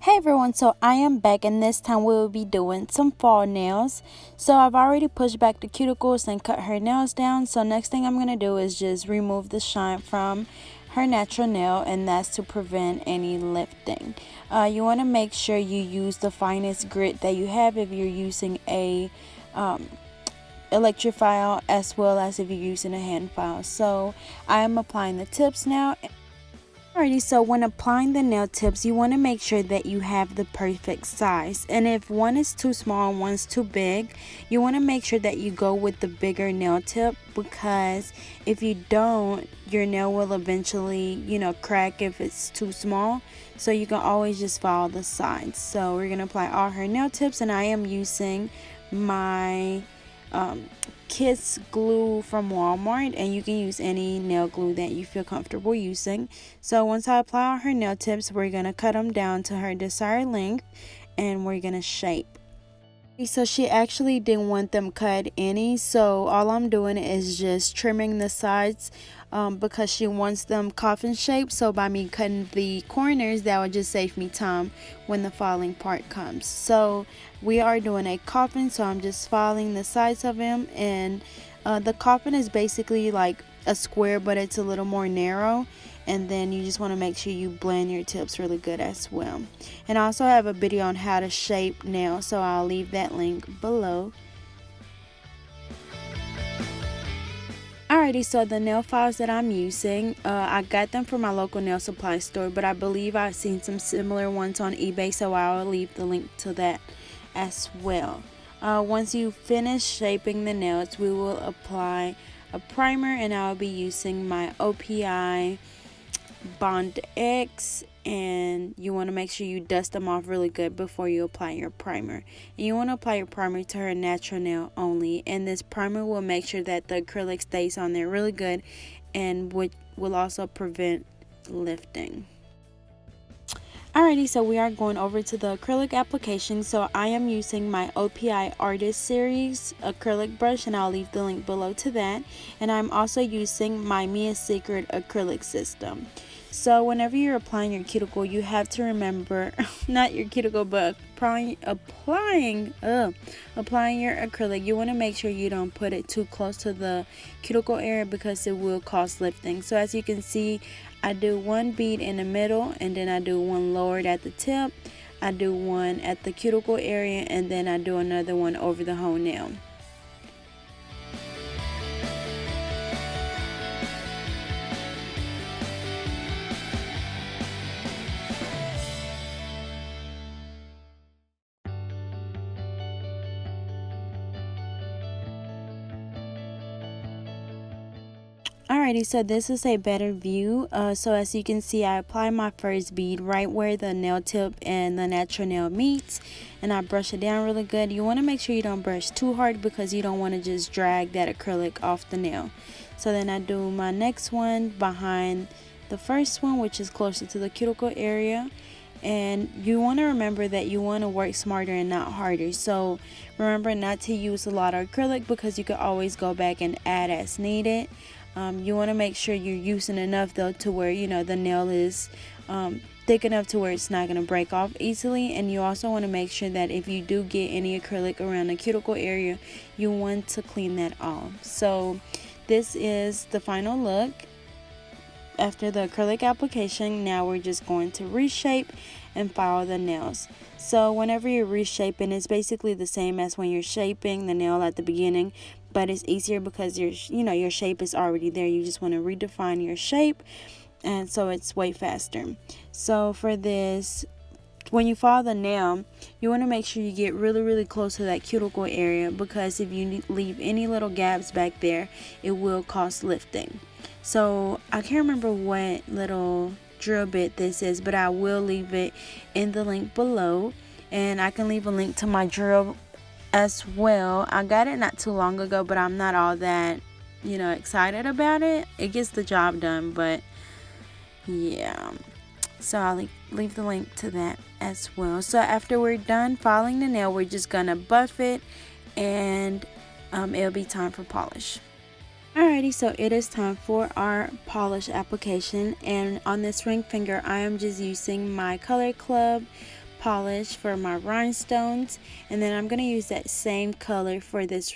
Hey everyone, so I am back and this time we will be doing some fall nails. So I've already pushed back the cuticles and cut her nails down. So next thing I'm going to do is just remove the shine from her natural nail, and that's to prevent any lifting. You want to make sure you use the finest grit that you have if you're using a electric file, as well as if you're using a hand file. So I am applying the tips now. Alrighty, so when applying the nail tips, you want to make sure that you have the perfect size. And if one is too small and one's too big, you want to make sure that you go with the bigger nail tip, because if you don't, your nail will eventually, crack if it's too small. So you can always just follow the sides. So we're going to apply all her nail tips, and I am using my Kiss glue from Walmart, and you can use any nail glue that you feel comfortable using. So once I apply all her nail tips, we're going to cut them down to her desired length, and we're going to shape. So she actually didn't want them cut any, so all I'm doing is just trimming the sides because she wants them coffin shaped. So by me cutting the corners, that would just save me time when the filing part comes. So we are doing a coffin, so I'm just filing the sides of him, and the coffin is basically like a square, but it's a little more narrow. And then you just want to make sure you blend your tips really good as well. And I also have a video on how to shape nails, so I'll leave that link below. Alrighty, so the nail files that I'm using, I got them from my local nail supply store, but I believe I've seen some similar ones on eBay, so I'll leave the link to that as well. Once you finish shaping the nails, we will apply a primer, and I'll be using my OPI Bond X, and you want to make sure you dust them off really good before you apply your primer. And you want to apply your primer to her natural nail only, and this primer will make sure that the acrylic stays on there really good, and will also prevent lifting. Alrighty, so we are going over to the acrylic application. So I am using my OPI Artist Series acrylic brush, and I'll leave the link below to that. And I'm also using my Mia's Secret acrylic system. So whenever you're applying your cuticle, you have to remember, not your cuticle, but applying your acrylic, you want to make sure you don't put it too close to the cuticle area, because it will cause lifting. So as you can see, I do one bead in the middle, and then I do one lowered at the tip, I do one at the cuticle area, and then I do another one over the whole nail. Alrighty, so this is a better view. So as you can see, I apply my first bead right where the nail tip and the natural nail meets, and I brush it down really good. You want to make sure you don't brush too hard, because you don't want to just drag that acrylic off the nail. So then I do my next one behind the first one, which is closer to the cuticle area. And you want to remember that you want to work smarter and not harder. So remember not to use a lot of acrylic, because you can always go back and add as needed. You want to make sure you're using enough though to where the nail is thick enough to where it's not going to break off easily. And you also want to make sure that if you do get any acrylic around the cuticle area, you want to clean that off. So this is the final look after the acrylic application. Now we're just going to reshape and file the nails. So whenever you're reshaping, it's basically the same as when you're shaping the nail at the beginning, but it's easier because your shape is already there. You just want to redefine your shape, and so it's way faster. So for this, when you file the nail, you want to make sure you get really close to that cuticle area, because if you leave any little gaps back there, it will cause lifting. So I can't remember what little drill bit this is, but I will leave it in the link below, and I can leave a link to my drill as well. I got it not too long ago, but I'm not all that excited about it. It gets the job done, but yeah, so I'll leave the link to that as well. So after we're done filing the nail, we're just gonna buff it, and it'll be time for polish. Alrighty, so it is time for our polish application, and on this ring finger I am just using my Color Club polish for my rhinestones, and then I'm going to use that same color for this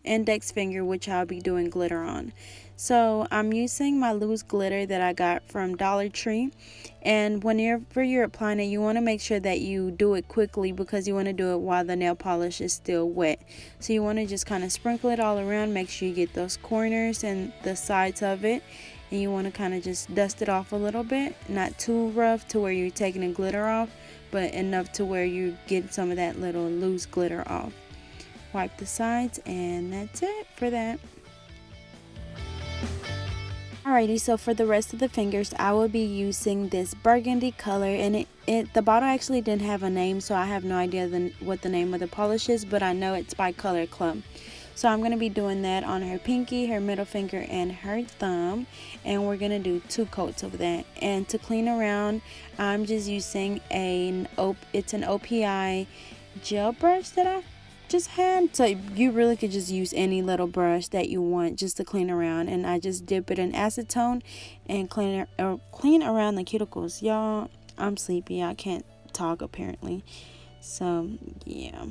index finger, which I'll be doing glitter on. So I'm using my loose glitter that I got from Dollar Tree, and whenever you're applying it, you want to make sure that you do it quickly because you want to do it while the nail polish is still wet. So you want to just kind of sprinkle it all around, make sure you get those corners and the sides of it, and you want to kind of just dust it off a little bit, not too rough to where you're taking the glitter off, but enough to where you get some of that little loose glitter off. Wipe the sides, and that's it for that. Alrighty, so for the rest of the fingers, I will be using this burgundy color, and the bottle actually didn't have a name, so I have no idea what the name of the polish is, but I know it's by Color Club. So I'm going to be doing that on her pinky, her middle finger, and her thumb, and we're going to do 2 coats of that. And to clean around, I'm just using it's an OPI gel brush that I just had. So you really could just use any little brush that you want just to clean around, and I just dip it in acetone and clean around the cuticles. Y'all, I'm sleepy. I can't talk apparently. So yeah.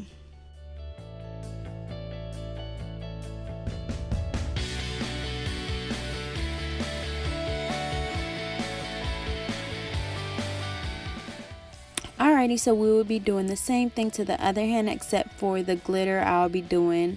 Alrighty, so we will be doing the same thing to the other hand, except for the glitter I'll be doing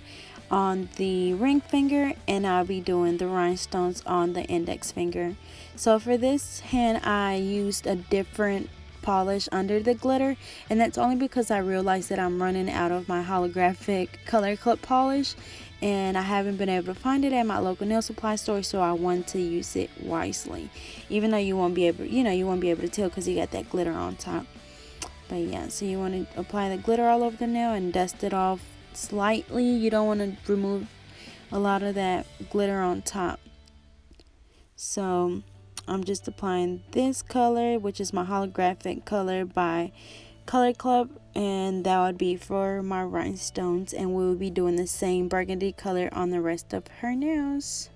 on the ring finger, and I'll be doing the rhinestones on the index finger. So for this hand, I used a different polish under the glitter, and that's only because I realized that I'm running out of my holographic color clip polish, and I haven't been able to find it at my local nail supply store, so I want to use it wisely, even though you won't be able to tell because you got that glitter on top. But yeah, so you want to apply the glitter all over the nail and dust it off slightly. You don't want to remove a lot of that glitter on top. So I'm just applying this color, which is my holographic color by Color Club, and that would be for my rhinestones, and we will be doing the same burgundy color on the rest of her nails.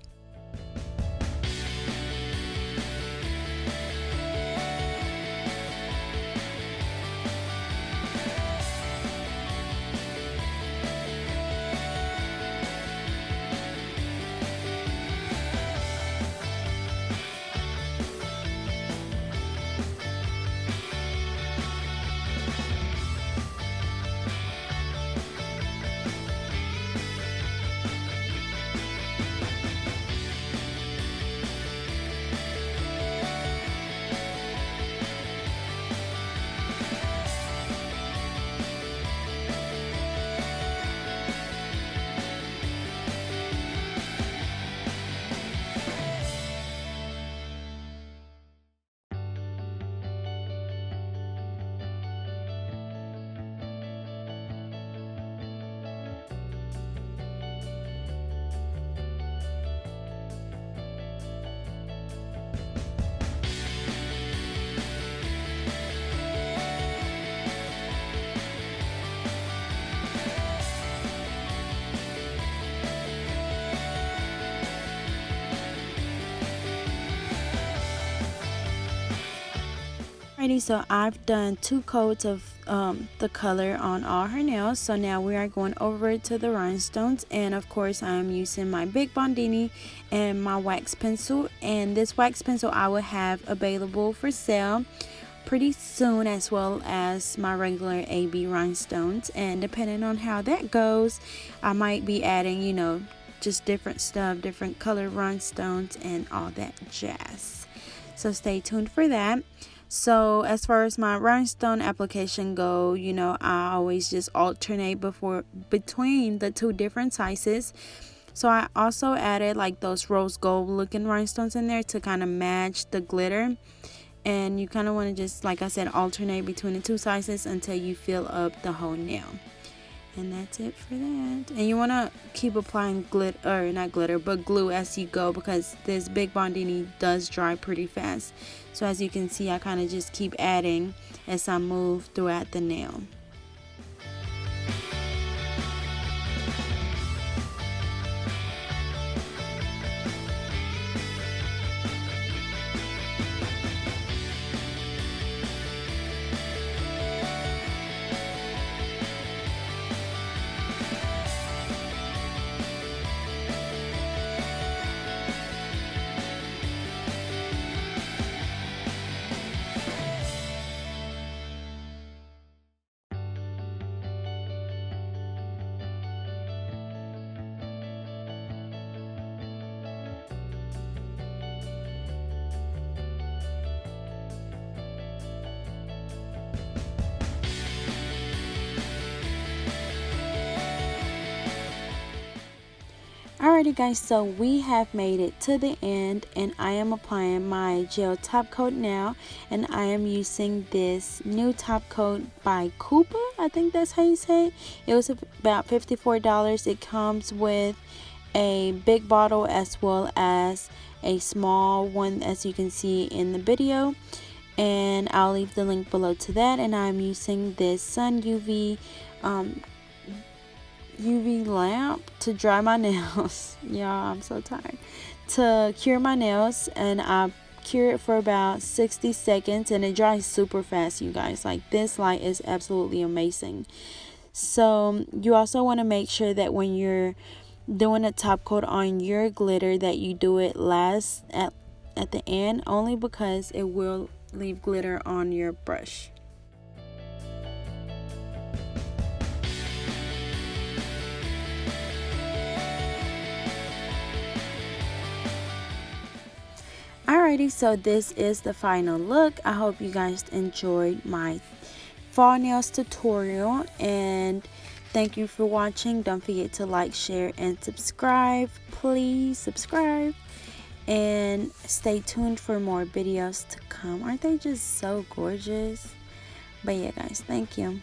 Alrighty, so I've done 2 coats of the color on all her nails. So now we are going over to the rhinestones, and of course I'm using my big Bondini and my wax pencil, and this wax pencil I will have available for sale pretty soon, as well as my regular AB rhinestones. And depending on how that goes, I might be adding, just different stuff, different color rhinestones and all that jazz. So stay tuned for that. So as far as my rhinestone application go, I always just alternate between the 2 different sizes. So I also added like those rose gold looking rhinestones in there to kind of match the glitter. And you kind of want to just, like I said, alternate between the 2 sizes until you fill up the whole nail. And that's it for that. And you want to keep applying glue as you go, because this big Bondini does dry pretty fast. So as you can see, I kind of just keep adding as I move throughout the nail. Alrighty guys, so we have made it to the end, and I am applying my gel top coat now, and I am using this new top coat by Cooper. I think that's how you say it. It was about $54. It comes with a big bottle as well as a small one, as you can see in the video, and I'll leave the link below to that. And I'm using this Sun UV lamp to dry my nails. Y'all, I'm so tired. To cure my nails, and I cure it for about 60 seconds, and it dries super fast, you guys. Like, this light is absolutely amazing. So you also want to make sure that when you're doing a top coat on your glitter that you do it last at the end, only because it will leave glitter on your brush. Alrighty, so this is the final look. I hope you guys enjoyed my fall nails tutorial, and thank you for watching. Don't forget to like, share, and subscribe. Please subscribe, and stay tuned for more videos to come. Aren't they just so gorgeous? But yeah guys, thank you.